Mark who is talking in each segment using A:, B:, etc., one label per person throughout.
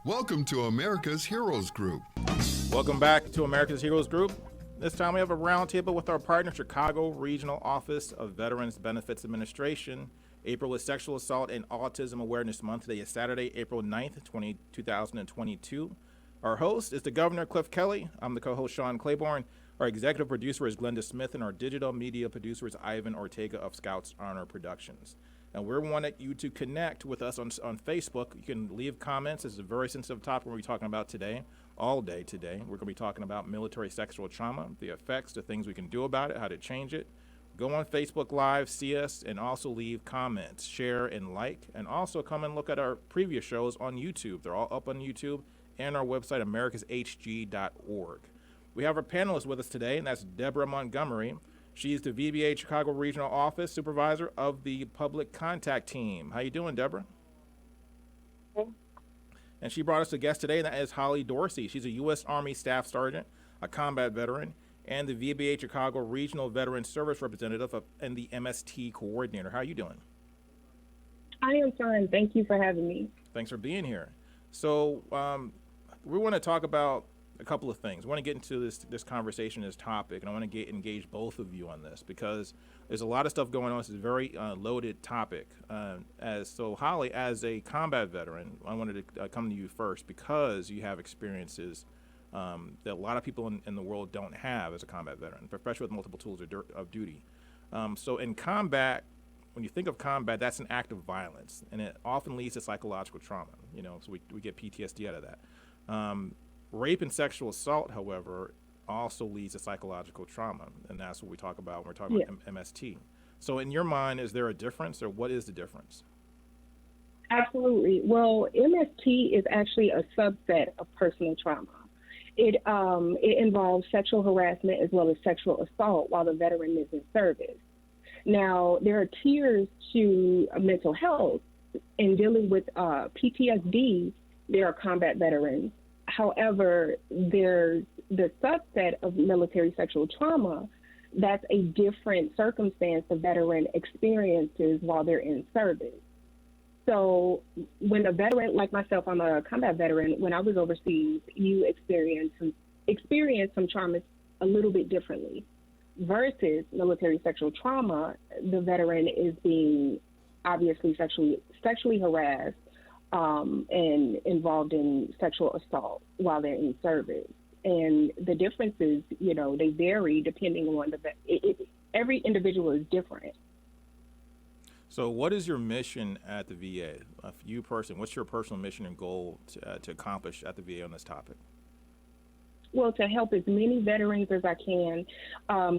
A: Welcome to America's Heroes Group.
B: Welcome back to America's Heroes Group. This time we have a roundtable with our partner, Chicago Regional Office of Veterans Benefits Administration. April is Sexual Assault and Autism Awareness Month. Today is Saturday, April 9th, 2022. Our host is the Governor, Cliff Kelley. I'm the co-host, Sean Claiborne. Our executive producer is Glenda Smith, and our digital media producer is Ivan Ortega of Scouts Honor Productions. And we wanted you to connect with us on Facebook. You can leave comments. It's a very sensitive topic we're talking about today, all day today. We're going to be talking about military sexual trauma, the effects, the things we can do about it, how to change it. Go on Facebook Live, see us, and also leave comments, share, and like. And also come and look at our previous shows on YouTube. They're all up on YouTube and our website, americashg.org. We have our panelists with us today, and that's Debra Montgomery. She's the VBA Chicago Regional Office Supervisor of the Public Contact Team. How you doing, Debra?
C: Okay.
B: And she brought us a guest today, and that is Holly Dorsey. She's a U.S. Army Staff Sergeant, a combat veteran, and the VBA Chicago Regional Veteran Service Representative and the MST Coordinator. How are you doing?
C: I am fine. Thank you for having me.
B: Thanks for being here. So we want to talk about a couple of things. I want to get into this conversation, this topic, and I want to engage both of you on this because there's a lot of stuff going on. It's a very loaded topic. So Holly, as a combat veteran, I wanted to come to you first because you have experiences that a lot of people in the world don't have as a combat veteran, especially with multiple tools of duty. So in combat, when you think of combat, that's an act of violence, and it often leads to psychological trauma. So we get PTSD out of that. Rape and sexual assault, however, also leads to psychological trauma, and that's what we talk about when we're talking about MST. So in your mind, is there a difference, or what is the difference?
C: Absolutely. Well, MST is actually a subset of personal trauma. It involves sexual harassment as well as sexual assault while the veteran is in service. Now, there are tiers to mental health. In dealing with PTSD, there are combat veterans. However, there's the subset of military sexual trauma. That's a different circumstance the veteran experiences while they're in service. So when a veteran, like myself, I'm a combat veteran, when I was overseas, you experience some trauma a little bit differently. Versus military sexual trauma, the veteran is being obviously sexually harassed and involved in sexual assault while they're in service. And the differences, they vary depending on every individual is different.
B: So what is your mission at the VA? You personally, what's your personal mission and goal to accomplish at the VA on this topic?
C: Well, to help as many veterans as I can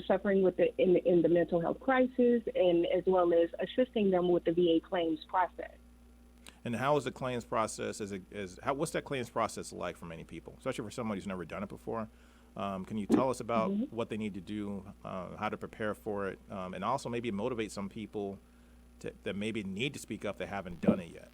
C: suffering with in the mental health crisis, and as well as assisting them with the VA claims process.
B: And how is the claims process? What's that claims process like for many people, especially for somebody who's never done it before? Can you tell us about what they need to do, how to prepare for it, and also maybe motivate some people that maybe need to speak up that haven't done it yet?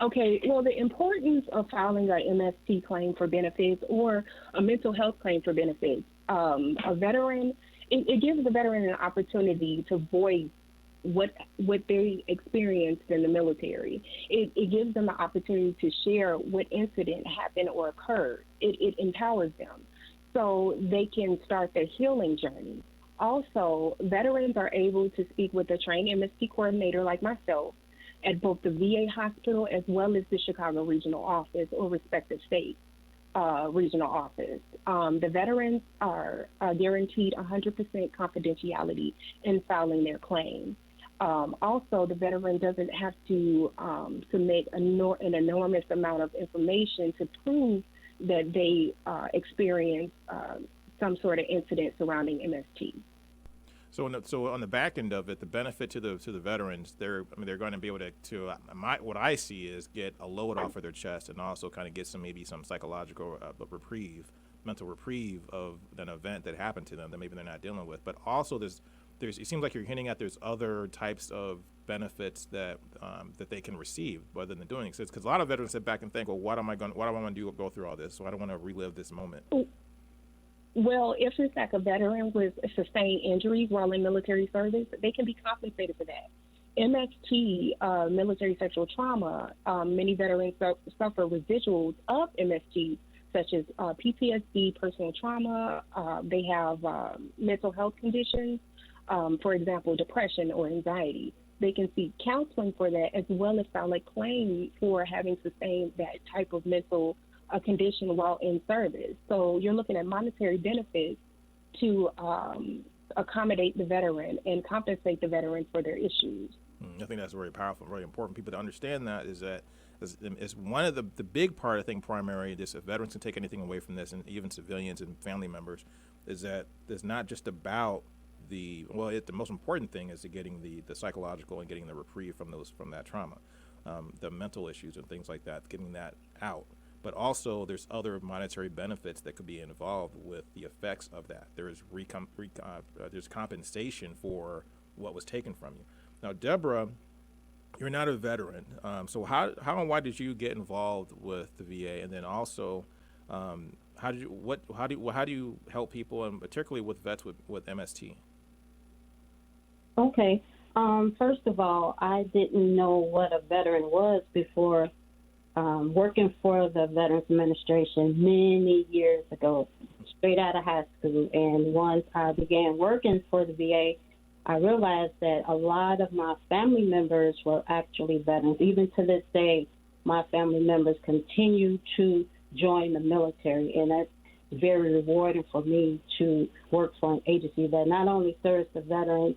C: Okay, well, the importance of filing an MST claim for benefits or a mental health claim for benefits, a veteran, it gives the veteran an opportunity to voice what they experienced in the military. It gives them the opportunity to share what incident happened or occurred. It empowers them so they can start their healing journey. Also, veterans are able to speak with a trained MST coordinator like myself at both the VA hospital as well as the Chicago Regional Office or respective state regional office. The veterans are guaranteed 100% confidentiality in filing their claim. Also, the veteran doesn't have to submit an enormous amount of information to prove that they experienced some sort of incident surrounding MST.
B: So on the back end of it, the benefit to the veterans, they're going to be able to what I see is get a load off of their chest and also kind of get some psychological mental reprieve of an event that happened to them that maybe they're not dealing with. But also there's it seems like you're hinting at there's other types of benefits that they can receive rather than doing it. Because a lot of veterans sit back and think, well, what do I want to do? Go through all this? So I don't want to relive this moment.
C: Well, if it's like a veteran with sustained injuries while in military service, they can be compensated for that. MST, military sexual trauma, many veterans suffer residuals of MST, such as PTSD, personal trauma. They have mental health conditions, for example, depression or anxiety. They can seek counseling for that, as well as file a claim for having sustained that type of mental condition while in service. So you're looking at monetary benefits to accommodate the veteran and compensate the veteran for their issues.
B: I think that's very powerful, very important. People to understand that is one of the big part, I think, primary, this, if veterans can take anything away from this, and even civilians and family members, is that it's not just about the most important thing is getting the psychological and getting the reprieve from that trauma, the mental issues and things like that, getting that out. But also there's other monetary benefits that could be involved with the effects of that. There's there's compensation for what was taken from you. Now, Debra, you're not a veteran, so how and why did you get involved with the VA? And then also, how do you help people, and particularly with vets with MST?
D: Okay. First of all, I didn't know what a veteran was before working for the Veterans Administration many years ago, straight out of high school. And once I began working for the VA, I realized that a lot of my family members were actually veterans. Even to this day, my family members continue to join the military, and that's very rewarding for me to work for an agency that not only serves the veterans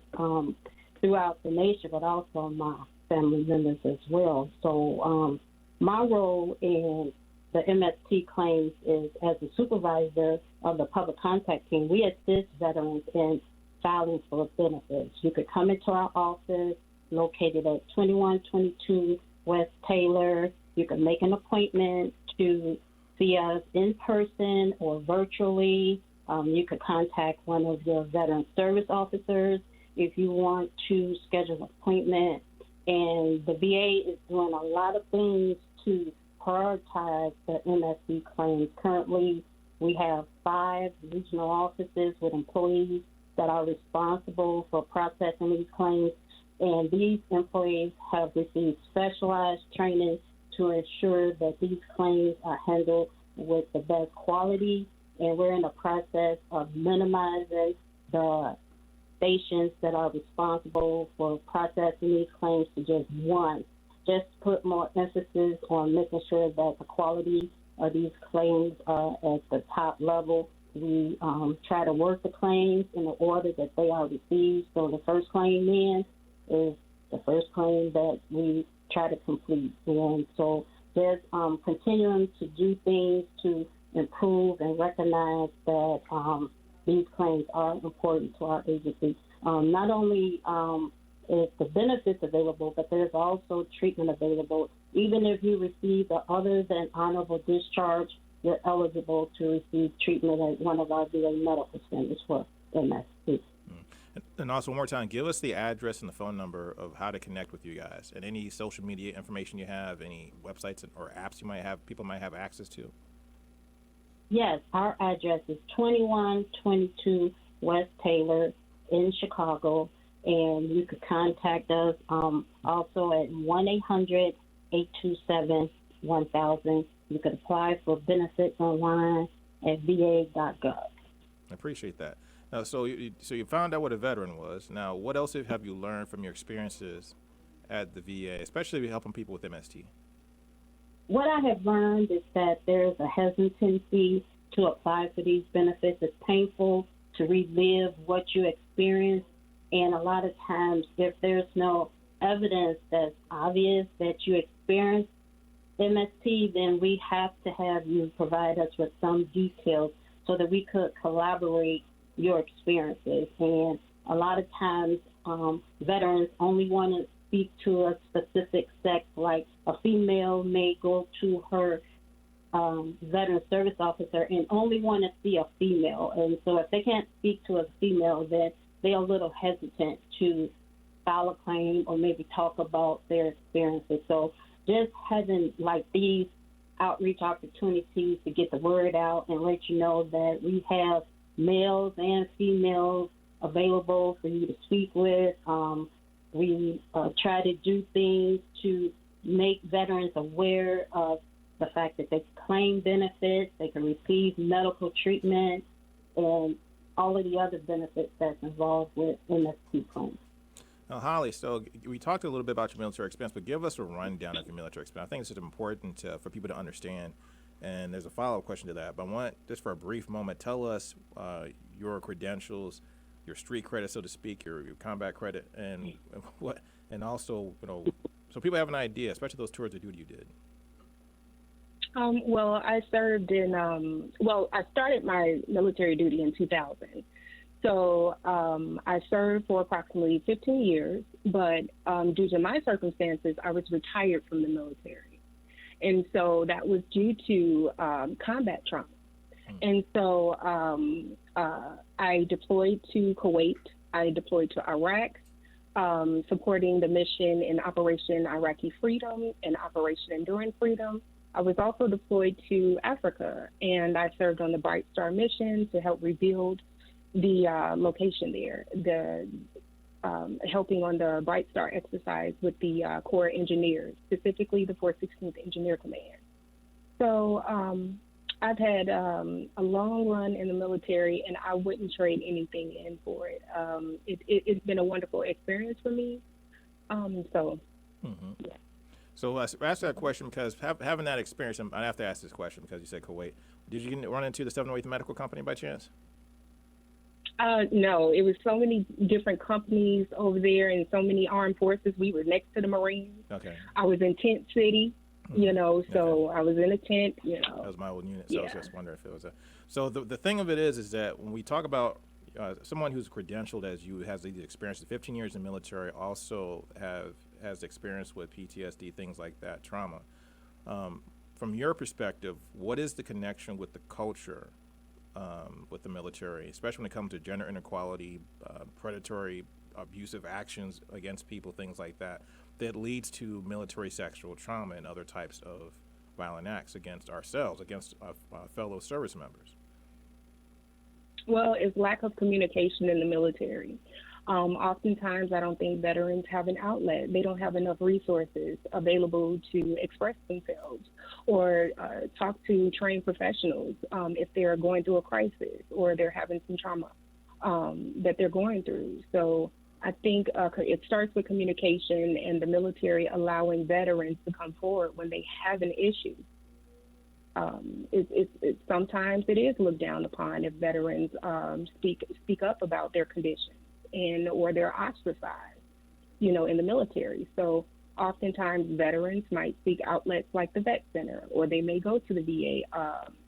D: throughout the nation, but also my family members as well. So my role in the MST claims is as a supervisor of the public contact team. We assist veterans in filing for benefits. You could come into our office located at 2122 West Taylor. You can make an appointment to see us in person or virtually. You could contact one of your veteran service officers if you want to schedule an appointment. And the VA is doing a lot of things to prioritize the MST claims. Currently, we have 5 regional offices with employees that are responsible for processing these claims, and these employees have received specialized training to ensure that these claims are handled with the best quality, and we're in the process of minimizing the stations that are responsible for processing these claims to just one, just to put more emphasis on making sure that the quality of these claims are at the top level. We try to work the claims in the order that they are received. So the first claim in is the first claim that we try to complete. And so just continuing to do things to improve and recognize that these claims are important to our agency. Not only is the benefits available, but there's also treatment available. Even if you receive the other than honorable discharge, you're eligible to receive treatment at one of our VA medical centers for MST.
B: And also, one more time, give us the address and the phone number of how to connect with you guys, and any social media information you have, any websites or apps you might have, people might have access to.
D: Yes, our address is 2122 West Taylor in Chicago, and you could contact us also at 1-800-827-1000. You can apply for benefits online at va.gov.
B: I appreciate that. Now, so you found out what a veteran was. Now, what else have you learned from your experiences at the VA, especially helping people with MST?
D: What I have learned is that there's a hesitancy to apply for these benefits. It's painful to relive what you experienced, and a lot of times if there's no evidence that's obvious that you experienced MST, then we have to have you provide us with some details so that we could collaborate your experiences. And a lot of times veterans only want to speak to a specific sex, like a female may go to her veteran service officer and only want to see a female. And so if they can't speak to a female, then they're a little hesitant to file a claim or maybe talk about their experiences. So just having like these outreach opportunities to get the word out and let you know that we have males and females available for you to speak with. We try to do things to make veterans aware of the fact that they can claim benefits, they can receive medical treatment, and all of the other benefits that's involved with MST claims.
B: Now, Holly, so we talked a little bit about your military experience, but give us a rundown of your military experience. I think it's just important for people to understand, and there's a follow-up question to that. But I want, just for a brief moment, tell us your credentials, your street credit, so to speak, your combat credit, and what, and also, so people have an idea, especially those tours of duty you did.
C: Well, I served in, I started my military duty in 2000. So I served for approximately 15 years, but due to my circumstances, I was retired from the military. And so that was due to combat trauma. And so I deployed to Kuwait. I deployed to Iraq, supporting the mission in Operation Iraqi Freedom and Operation Enduring Freedom. I was also deployed to Africa, and I served on the Bright Star mission to help rebuild the location there, helping on the Bright Star exercise with the Corps engineers, specifically the 416th Engineer Command. So I've had a long run in the military, and I wouldn't trade anything in for it. It's been a wonderful experience for me. Yeah.
B: So I asked that question because having that experience, I have to ask this question because you said Kuwait. Did you run into the 708th Medical Company by chance?
C: No, it was so many different companies over there and so many armed forces. We were next to the Marines.
B: Okay.
C: I was in Tent City, so I was in a tent,
B: That was my old unit, so I was just wondering if it was a. So the thing of it is that when we talk about someone who's credentialed as you, has these experiences, 15 years in the military, also has experience with PTSD, things like that, trauma. From your perspective, what is the connection with the culture with the military, especially when it comes to gender inequality, predatory, abusive actions against people, things like that, that leads to military sexual trauma and other types of violent acts against ourselves, against fellow service members?
C: Well, it's lack of communication in the military. Oftentimes, I don't think veterans have an outlet. They don't have enough resources available to express themselves or talk to trained professionals if they're going through a crisis or they're having some trauma that they're going through. So I think it starts with communication and the military allowing veterans to come forward when they have an issue. Sometimes it is looked down upon if veterans speak up about their condition or they're ostracized, in the military. So oftentimes veterans might seek outlets like the Vet Center, or they may go to the VA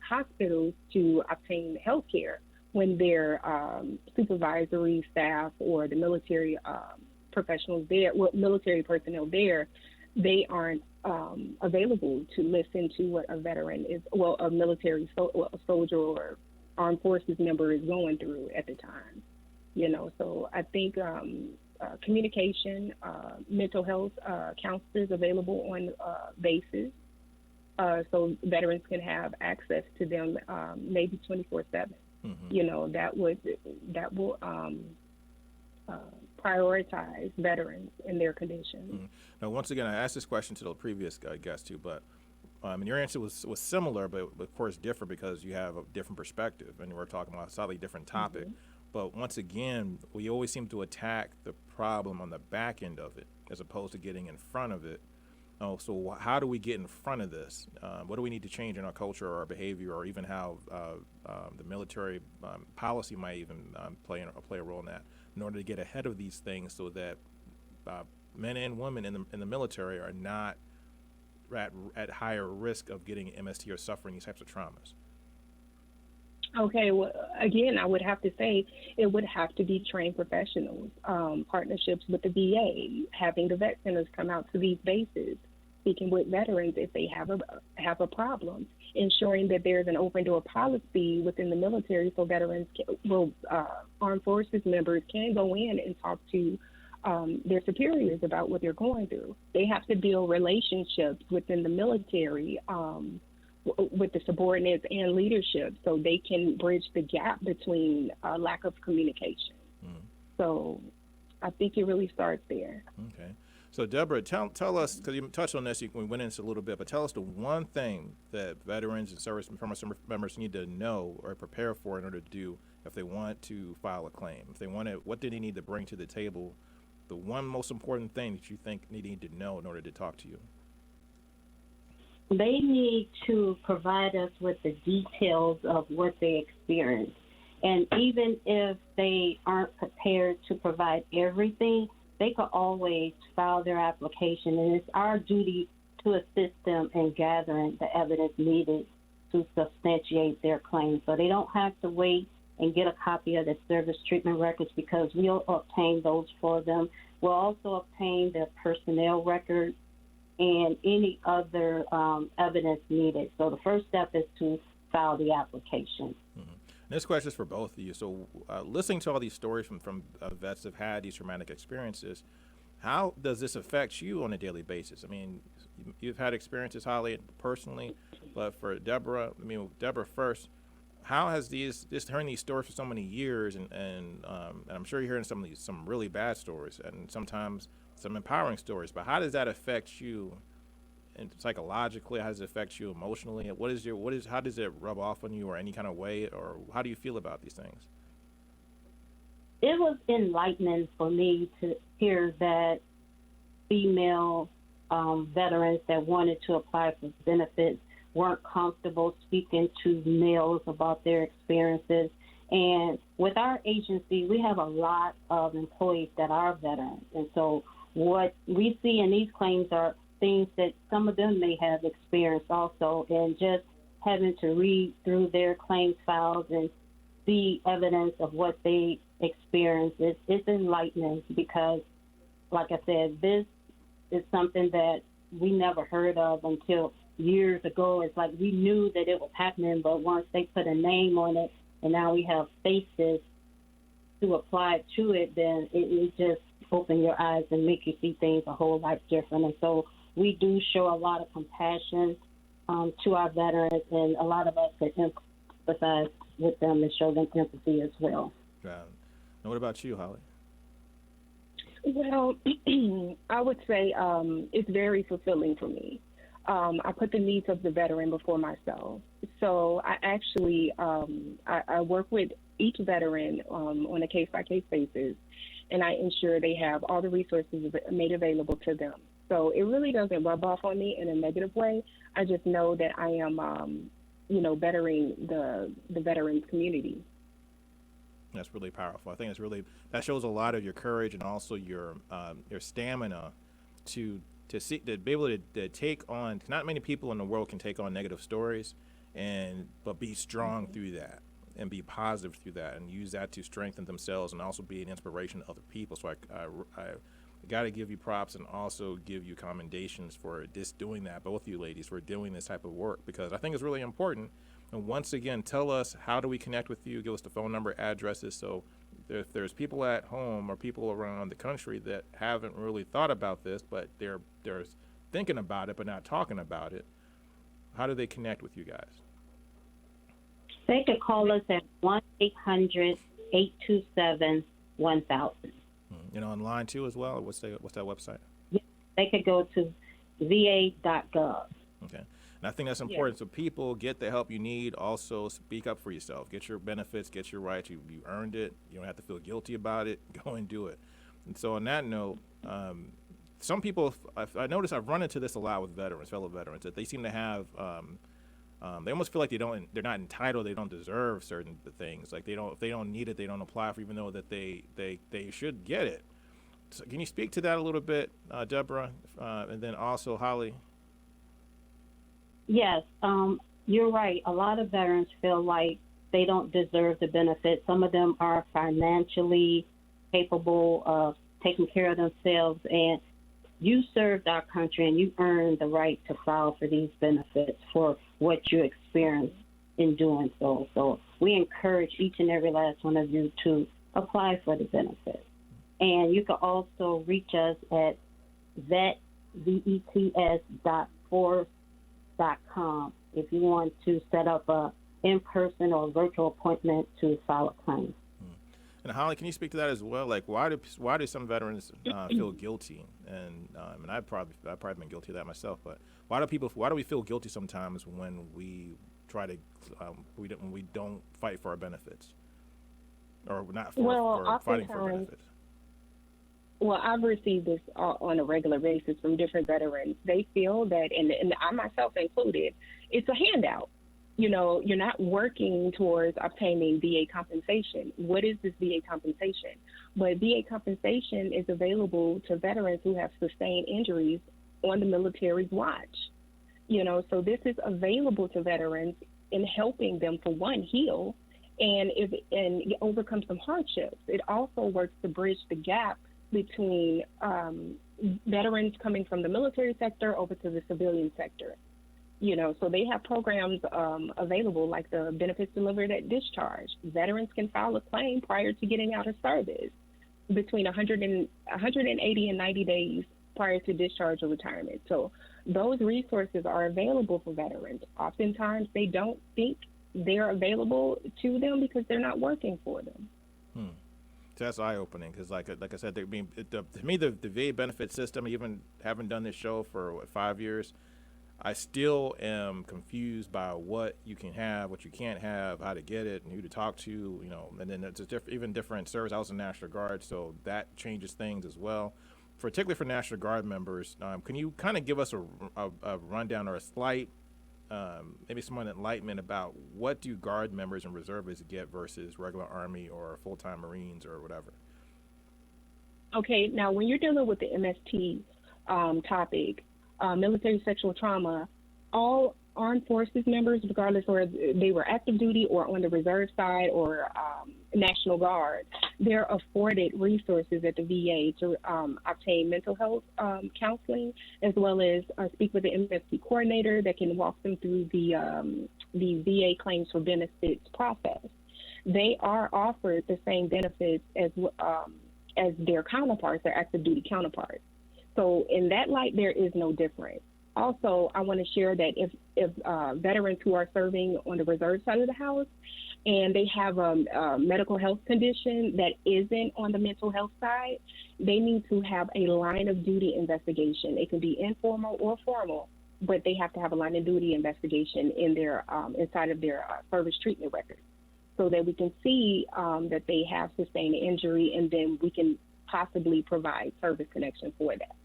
C: hospitals to obtain health care when their supervisory staff or the military professionals there, military personnel there, they aren't available to listen to what a veteran is, a military soldier or armed forces member is going through at the time. So I think communication, mental health counselors available on bases, so veterans can have access to them maybe 24/7. That will prioritize veterans in their condition.
B: Now, once again, I asked this question to the previous guest too, but and your answer was similar, but of course different because you have a different perspective, and we're talking about a slightly different topic. But once again, we always seem to attack the problem on the back end of it as opposed to getting in front of it. So how do we get in front of this? What do we need to change in our culture or our behavior, or even how the military policy might even play a role in that, in order to get ahead of these things so that men and women in the military are not at higher risk of getting MST or suffering these types of traumas?
C: Okay, well, again, I would have to say it would have to be trained professionals, partnerships with the VA, having the vet centers come out to these bases, speaking with veterans if they have a problem, ensuring that there's an open door policy within the military so veterans, armed forces members can go in and talk to their superiors about what they're going through. They have to build relationships within the military with the subordinates and leadership so they can bridge the gap between lack of communication. So I think it really starts there.
B: Okay. So, Debra, tell us, because you touched on this, we went into a little bit, but tell us the one thing that veterans and service members need to know or prepare for in order to do if they want to file a claim. If they want to, what do they need to bring to the table? The one most important thing that you think they need to know in order to talk to you?
D: They need to provide us with the details of what they experienced. And even if they aren't prepared to provide everything, they could always file their application. And it's our duty to assist them in gathering the evidence needed to substantiate their claim. So they don't have to wait and get a copy of the service treatment records, because we'll obtain those for them. We'll also obtain their personnel records and any other evidence needed. So the first step is to file the application.
B: Mm-hmm. This question is for both of you. So listening to all these stories from vets that have had these traumatic experiences, how does this affect you on a daily basis? I mean, you've had experiences, Holly, personally, but for Debra, Debra first, how has hearing these stories for so many years, and I'm sure you're hearing some really bad stories and sometimes some empowering stories, but how does that affect you and psychologically? How does it affect you emotionally? How does it rub off on you, or any kind of way, or how do you feel about these things?
D: It was enlightening for me to hear that female veterans that wanted to apply for benefits weren't comfortable speaking to males about their experiences. And with our agency, we have a lot of employees that are veterans. And so what we see in these claims are things that some of them may have experienced also, and just having to read through their claims files and see evidence of what they experienced, it's enlightening, because, like I said, this is something that we never heard of until years ago. It's like we knew that it was happening, but once they put a name on it and now we have faces to apply to it, then it just open your eyes and make you see things a whole lot different. And so we do show a lot of compassion to our veterans, and a lot of us can empathize with them and show them empathy as well.
B: Now, what about you, Holly?
C: Well, I would say it's very fulfilling for me. I put the needs of the veteran before myself. So I actually I work with each veteran on a case-by-case basis, and I ensure they have all the resources made available to them. So it really doesn't rub off on me in a negative way. I just know that I am, bettering the veterans community.
B: That's really powerful. I think that shows a lot of your courage and also your stamina to be able to take on. Not many people in the world can take on negative stories, but be strong through that and be positive through that and use that to strengthen themselves and also be an inspiration to other people. So I got to give you props and also give you commendations for just doing that, both of you ladies, for doing this type of work, because I think it's really important. And once again, tell us, how do we connect with you? Give us the phone number, addresses, so if there's people at home or people around the country that haven't really thought about this, but they're thinking about it but not talking about it, how do they connect with you guys?
D: They could call us at 1-800-827-1000.
B: Online too as well? What's that website?
D: They could go to va.gov.
B: Okay. And I think that's important. So people get the help you need. Also, speak up for yourself. Get your benefits. Get your rights. You earned it. You don't have to feel guilty about it. Go and do it. And so on that note, some people, I notice I've run into this a lot with fellow veterans, that they seem to have, they almost feel like they're not entitled. They don't deserve certain things. Like if they don't need it, they don't apply for, even though that they should get it. So can you speak to that a little bit, Debra, and then also Holly?
D: Yes, you're right. A lot of veterans feel like they don't deserve the benefits. Some of them are financially capable of taking care of themselves, and you served our country and you earned the right to file for these benefits for what you experienced in doing so. So we encourage each and every last one of you to apply for the benefits. And you can also reach us at vets.forbes.com if you want to set up a in-person or virtual appointment to file a claim.
B: And Holly, can you speak to that as well? Like, why do some veterans feel guilty? And I've probably been guilty of that myself. But why do we feel guilty sometimes when we try to when we don't fight for our benefits, or not for fighting for benefits?
C: Well, I've received this on a regular basis from different veterans. They feel that, and I myself included, it's a handout. You know, you're not working towards obtaining VA compensation. What is this VA compensation? But VA compensation is available to veterans who have sustained injuries on the military's watch. You know, so this is available to veterans in helping them, for one, heal and overcome some hardships. It also works to bridge the gap between veterans coming from the military sector over to the civilian sector. You know, so they have programs available, like the benefits delivered at discharge. Veterans can file a claim prior to getting out of service between 180 and 90 days prior to discharge or retirement. So those resources are available for veterans. Oftentimes they don't think they're available to them because they're not working for them.
B: So that's eye-opening because, like I said, to me, the VA benefit system, even having done this show for 5 years, I still am confused by what you can have, what you can't have, how to get it, and who to talk to, you know. And then it's even different service. I was in National Guard, so that changes things as well. Particularly for National Guard members, can you kind of give us a rundown or a slight, maybe some enlightenment about what do Guard members and reservists get versus regular Army or full-time Marines or whatever?
C: Okay, now when you're dealing with the MST topic, military sexual trauma, all armed forces members, regardless whether they were active duty or on the reserve side or National Guard, they're afforded resources at the VA to obtain mental health counseling, as well as speak with the MST coordinator that can walk them through the VA claims for benefits process. They are offered the same benefits as their counterparts, their active duty counterparts. So in that light, there is no difference. Also, I want to share that if veterans who are serving on the reserve side of the house and they have a medical health condition that isn't on the mental health side, they need to have a line of duty investigation. It can be informal or formal, but they have to have a line of duty investigation in their inside of their service treatment record, so that we can see that they have sustained injury, and then we can possibly provide service connection for that.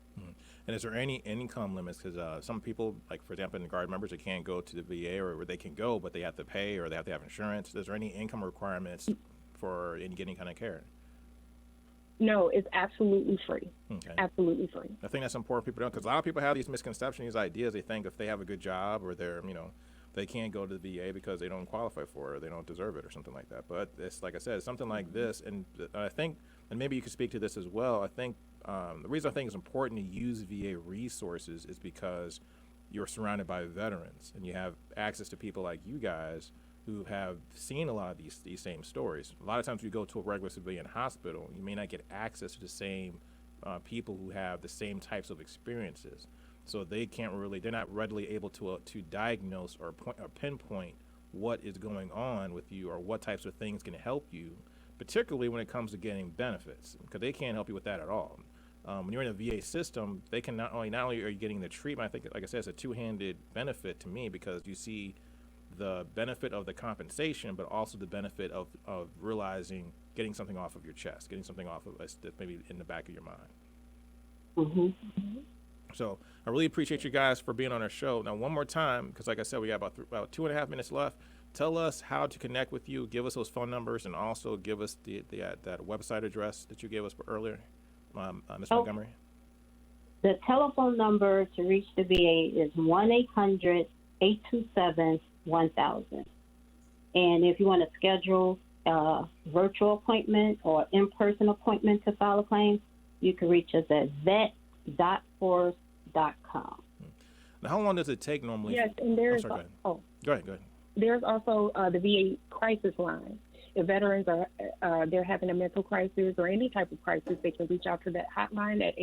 B: And is there any income limits? Because some people, like for example, in the Guard members, they can't go to the VA, or they can go, but they have to pay, or they have to have insurance. Is there any income requirements for getting kind of care?
C: No, it's absolutely free.
B: Okay.
C: Absolutely free.
B: I think that's important people don't, because a lot of people have these misconceptions, these ideas. They think if they have a good job or they're, they can't go to the VA because they don't qualify for it or they don't deserve it or something like that. But it's, like I said, something like this, and I think, and maybe you could speak to this as well, I think the reason I think it's important to use VA resources is because you're surrounded by veterans and you have access to people like you guys who have seen a lot of these same stories. A lot of times you go to a regular civilian hospital, you may not get access to the same people who have the same types of experiences. So they're not readily able to diagnose or pinpoint what is going on with you or what types of things can help you, particularly when it comes to getting benefits, because they can't help you with that at all. When you're in a VA system, they can not only are you getting the treatment, I think, like I said, it's a two-handed benefit to me, because you see the benefit of the compensation, but also the benefit of realizing getting something off of your chest, getting something off of us that maybe in the back of your mind.
D: Mm-hmm.
B: So I really appreciate you guys for being on our show. Now, one more time, because like I said, we have about 2.5 minutes left. Tell us how to connect with you. Give us those phone numbers, and also give us that website address that you gave us earlier, Ms. Montgomery.
D: The telephone number to reach the VA is 1-800-827-1000. And if you want to schedule a virtual appointment or in-person appointment to file a claim, you can reach us at vet.force.com.
B: Now, how long does it take normally?
C: Yes, and there's
B: Go ahead.
C: There's also the VA crisis line. If veterans are they're having a mental crisis or any type of crisis, they can reach out to that hotline at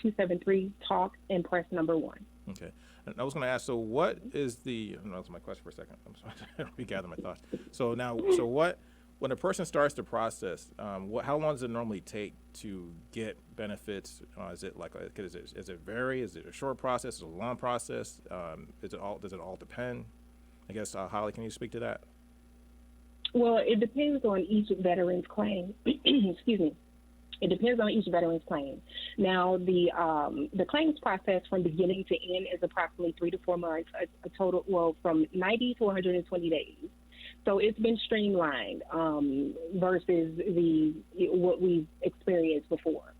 C: 800-273-TALK and press number 1.
B: Okay. And I was going to ask, so what is that was my question for a second. I'm sorry to regather my thoughts. So When a person starts the process, how long does it normally take to get benefits? Is it like is it vary? Is it a short process? Is it a long process? Does it all depend? I guess Holly, can you speak to that?
C: Well, it depends on each veteran's claim. Excuse me. It depends on each veteran's claim. Now, the claims process from beginning to end is approximately 3 to 4 months, a total, well, from 90 to 120 days. So it's been streamlined versus what we've experienced before.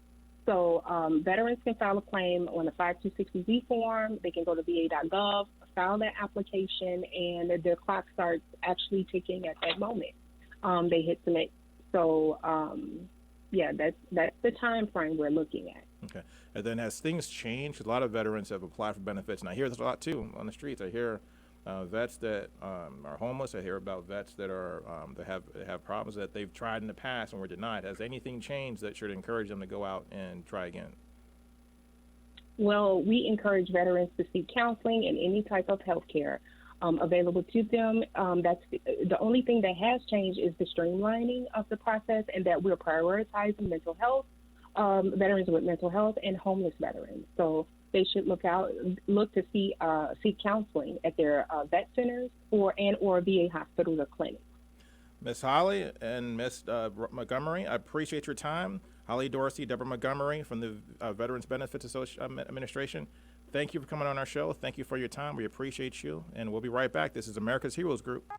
C: So veterans can file a claim on a 5260Z form. They can go to va.gov, file that application, and their clock starts actually ticking at that moment. They hit submit. So, yeah, that's the time frame we're looking at.
B: Okay. And then as things change, a lot of veterans have applied for benefits, and I hear this a lot too on the streets. I hear vets that are homeless. I hear about vets that are that have problems that they've tried in the past and were denied. Has anything changed that should encourage them to go out and try again?
C: Well, we encourage veterans to seek counseling and any type of health care available to them. That's the only thing that has changed is the streamlining of the process, and that we're prioritizing mental health, veterans with mental health, and homeless veterans. So they should look to seek counseling at their vet centers or VA hospitals or clinics.
B: Ms. Holly and Ms. Montgomery, I appreciate your time. Holly Dorsey, Debra Montgomery from the Veterans Benefits Administration. Thank you for coming on our show. Thank you for your time. We appreciate you, and we'll be right back. This is America's Heroes Group.